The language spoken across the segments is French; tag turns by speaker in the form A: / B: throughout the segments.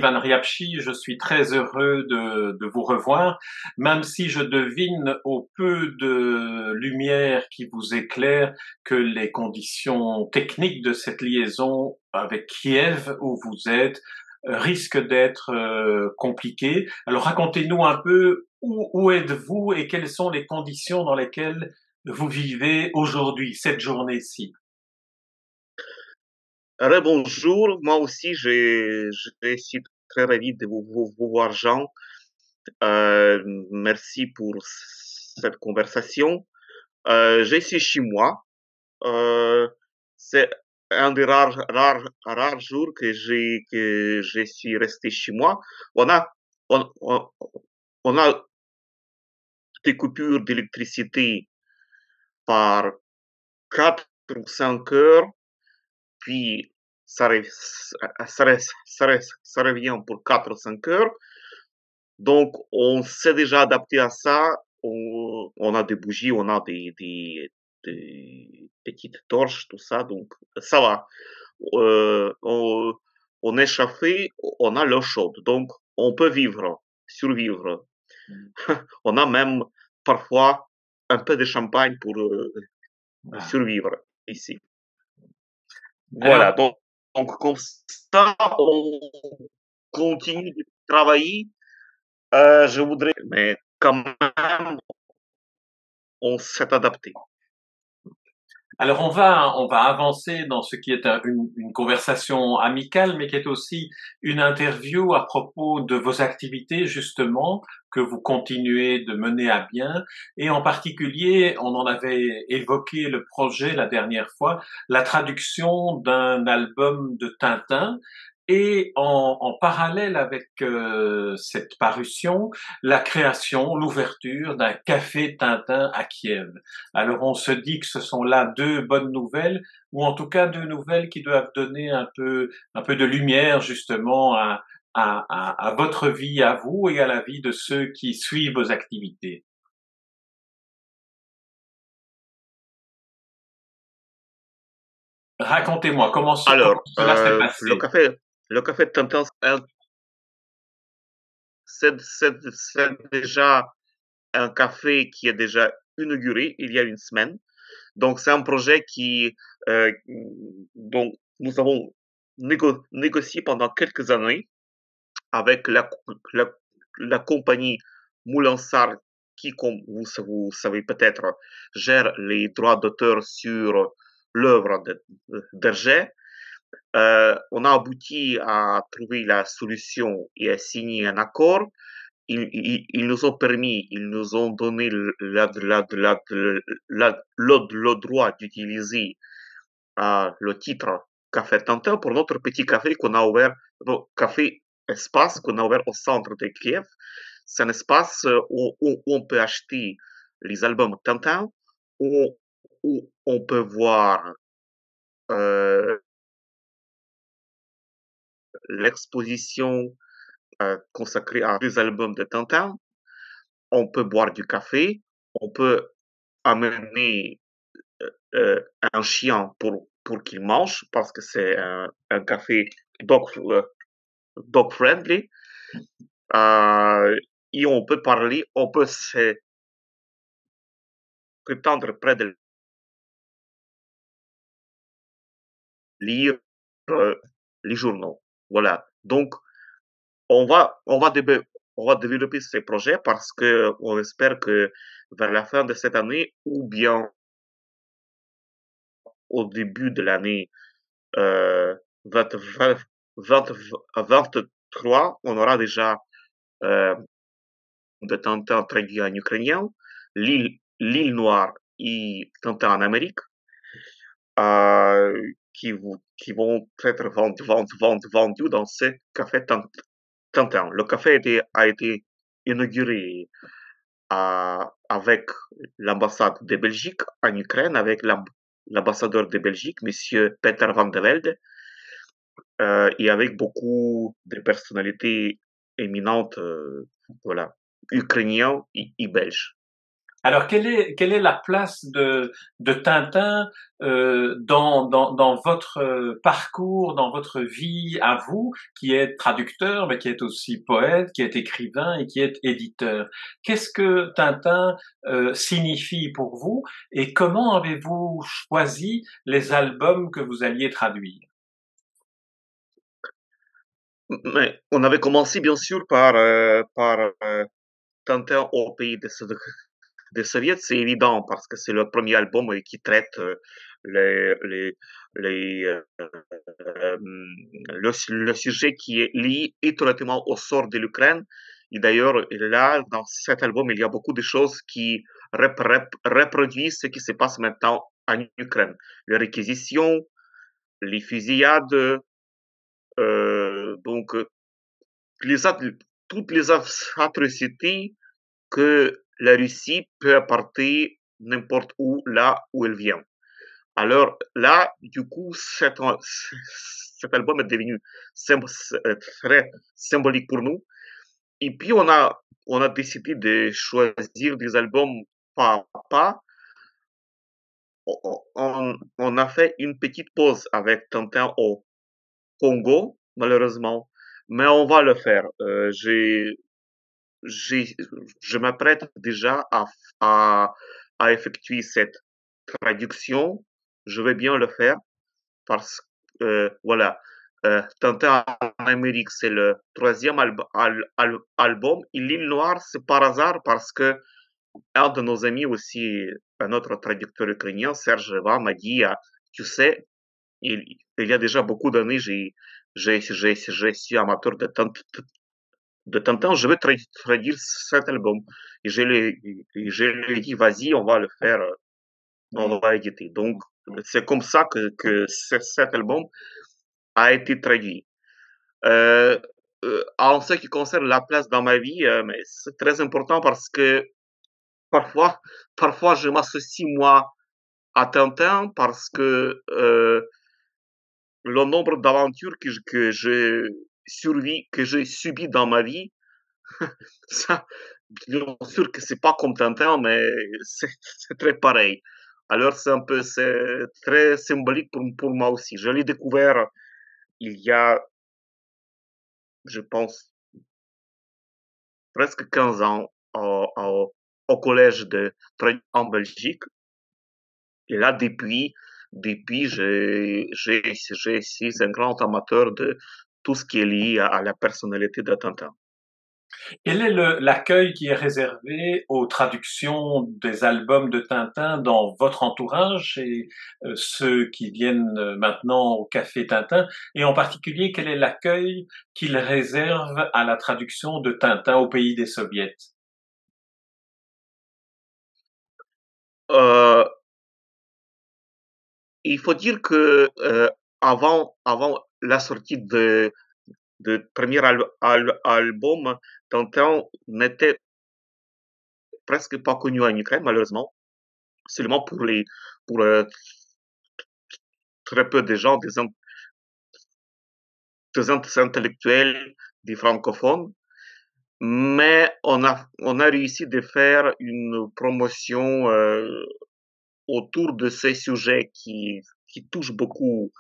A: Ivan Riapchi, je suis très heureux de vous revoir, même si je devine au peu de lumière qui vous éclaire que les conditions techniques de cette liaison avec Kiev, où vous êtes, risquent d'être compliquées. Alors racontez-nous un peu où êtes-vous et quelles sont les conditions dans lesquelles vous vivez aujourd'hui, cette journée-ci.
B: Bonjour, moi aussi je suis très ravi de vous voir Jean. Euh, Merci pour cette conversation. Je suis chez moi. Euh, c'est un des rares jours que je suis resté chez moi. On a, on a des coupures d'électricité par 4 ou 5 heures, puis ça revient pour 4 ou 5 heures. Donc, on s'est déjà adapté à ça. On a des bougies, on a des petites torches, tout ça. Donc, ça va. On, on est chauffé, on a l'eau chaude. Donc, on peut vivre, survivre. On a même parfois un peu de champagne pour survivre ici. Voilà.
A: Alors,
B: Donc, comme ça, on continue de travailler. Je voudrais, mais quand même, on s'est adapté.
A: Alors on va avancer dans ce qui est une conversation amicale, mais qui est aussi une interview à propos de vos activités justement que vous continuez de mener à bien. Et en particulier, on en avait évoqué le projet la dernière fois, la traduction d'un album de Tintin. Et en parallèle avec cette parution, la création, l'ouverture d'un café Tintin à Kiev. Alors on se dit que ce sont là deux bonnes nouvelles, ou en tout cas deux nouvelles qui doivent donner un peu de lumière justement à votre vie, à vous et à la vie de ceux qui suivent vos activités. Racontez-moi comment
B: Alors,
A: cela s'est passé.
B: le café de Tintin, c'est déjà un café qui est déjà inauguré il y a une semaine. Donc, c'est un projet dont nous avons négocié pendant quelques années avec la, la compagnie Moulin Sarr qui, comme vous savez peut-être, gère les droits d'auteur sur l'œuvre d'Hergé. On a abouti à trouver la solution et à signer un accord. Ils nous ont permis, ils nous ont donné le droit d'utiliser le titre Café Tintin pour notre petit café qu'on a ouvert, café espace qu'on a ouvert au centre de Kiev. C'est un espace où on peut acheter les albums Tintin, où, où on peut voir euh, l'exposition consacrée à deux albums de Tintin. On peut boire du café, on peut amener un chien pour qu'il mange parce que c'est un café dog, dog friendly. Euh, et on peut parler, on peut se prétendre près de lire euh, les journaux. Voilà. Donc, on va développer ces projets parce que on espère que vers la fin de cette année ou bien au début de l'année euh, 20, 20, 20, 23, on aura déjà euh, de Tintin traduit en ukrainien, l'île Noire et Tintin en Amérique, qui vont être vendus dans ce café Tintin. Le café a été inauguré avec l'ambassade de Belgique en Ukraine, avec l'ambassadeur de Belgique, Monsieur Peter van de Velde, et avec beaucoup de personnalités éminentes, voilà, ukrainiens et belges.
A: Alors, quelle est la place de Tintin dans votre parcours, dans votre vie à vous, qui êtes traducteur, mais qui êtes aussi poète, qui êtes écrivain et qui êtes éditeur? Qu'est-ce que Tintin signifie pour vous et comment avez-vous choisi les albums que vous alliez traduire?
B: Mais on avait commencé bien sûr par Tintin au pays des soviets, c'est évident parce que c'est le premier album qui traite les, les, les, le sujet qui est lié étroitement au sort de l'Ukraine. Et d'ailleurs, là, dans cet album, il y a beaucoup de choses qui reproduisent ce qui se passe maintenant en Ukraine. Les réquisitions, les fusillades, donc les, toutes les atrocités que la Russie peut apporter n'importe où, là où elle vient. Alors là, du coup, cet album est devenu très symbolique pour nous. Et puis, on a décidé de choisir des albums pas à pas. On a fait une petite pause avec Tintin au Congo, malheureusement, mais on va le faire. J'ai, je m'apprête déjà à, à effectuer cette traduction. Je vais bien le faire parce que, voilà, Tintin en Amérique, c'est le troisième album. Et L'île Noire, c'est par hasard parce que un de nos amis aussi, un autre traducteur ukrainien, Serge Reva, m'a dit, tu sais, il y a déjà beaucoup d'années, je suis amateur de Tintin, je vais traduire cet album. Et je lui ai dit, vas-y, on va le faire, on va éditer. Donc, c'est comme ça que cet album a été traduit. Euh, En ce qui concerne la place dans ma vie, mais c'est très important parce que parfois, parfois je m'associe moi à Tintin parce que le nombre d'aventures que j'ai subi dans ma vie, ça, bien sûr que c'est pas comme Tintin, mais c'est très pareil. Alors c'est très symbolique pour moi aussi. Je l'ai découvert il y a, je pense, presque 15 ans au collège en Belgique. Et là, depuis, je suis un grand amateur de tout ce qui est lié à la personnalité de Tintin.
A: Quel est l'accueil qui est réservé aux traductions des albums de Tintin dans votre entourage et ceux qui viennent maintenant au Café Tintin? Et en particulier, quel est l'accueil qu'il réserve à la traduction de Tintin au pays des soviets?
B: Euh, il faut dire que avant la sortie de premier album, Tintin n'était presque pas connu en Ukraine, malheureusement, seulement pour très peu de gens, des intellectuels, des francophones. Mais on a réussi de faire une promotion autour de ces sujets qui touchent beaucoup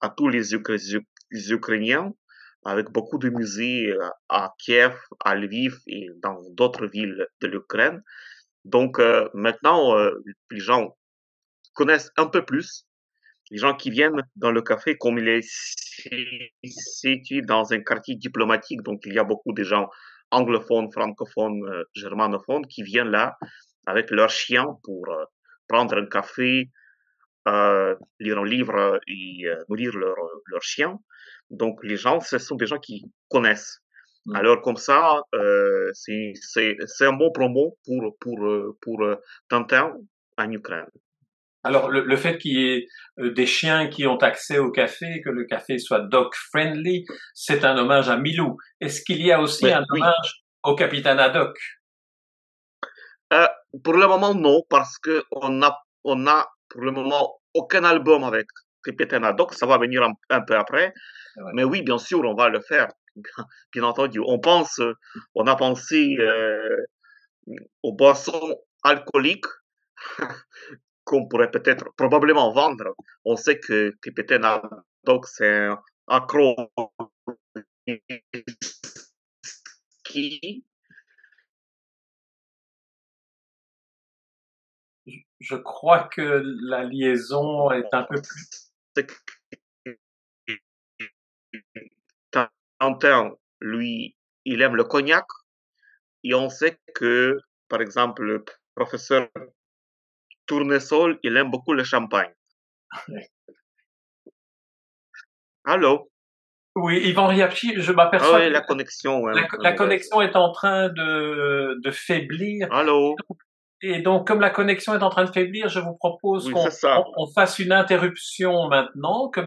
B: à tous les Ukrainiens, avec beaucoup de musées à Kiev, à Lviv et dans d'autres villes de l'Ukraine. Donc maintenant, les gens connaissent un peu plus. Les gens qui viennent dans le café, comme il est situé dans un quartier diplomatique, donc il y a beaucoup de gens anglophones, francophones, germanophones qui viennent là avec leurs chiens pour prendre un café, lire un livre et nourrir leurs chiens. Donc les gens, ce sont des gens qui connaissent. Alors comme ça, c'est un bon promo pour Tintin en Ukraine.
A: Alors, le fait qu'il y ait des chiens qui ont accès au café, que le café soit dog friendly, c'est un hommage à Milou. Est-ce qu'il y a aussi
B: Mais
A: un
B: oui,
A: hommage au capitaine Haddock?
B: euh, pour le moment non, parce que on a pour le moment aucun album avec Capitaine Haddock, ça va venir un peu après.
A: Ouais.
B: Mais oui, bien sûr, on va le faire. Bien entendu, on a pensé aux boissons alcooliques qu'on pourrait peut-être probablement vendre. On sait que peut-être Nadok, c'est un accro au whisky.
A: Je crois que la liaison est un peu plus...
B: C'est que Tintin, lui, il aime le cognac. Et on sait que, par exemple, le professeur Tournesol, il aime beaucoup le champagne. Allô?
A: Oui, Yvan Riachi, je
B: Ah
A: m'aperçois
B: oui,
A: que
B: la connexion est un peu
A: la
B: mauvaise.
A: connexion est en train de faiblir.
B: Allô?
A: Et donc, comme la connexion est en train de faiblir, je vous propose
B: Oui, c'est ça.
A: on fasse une interruption maintenant. Comme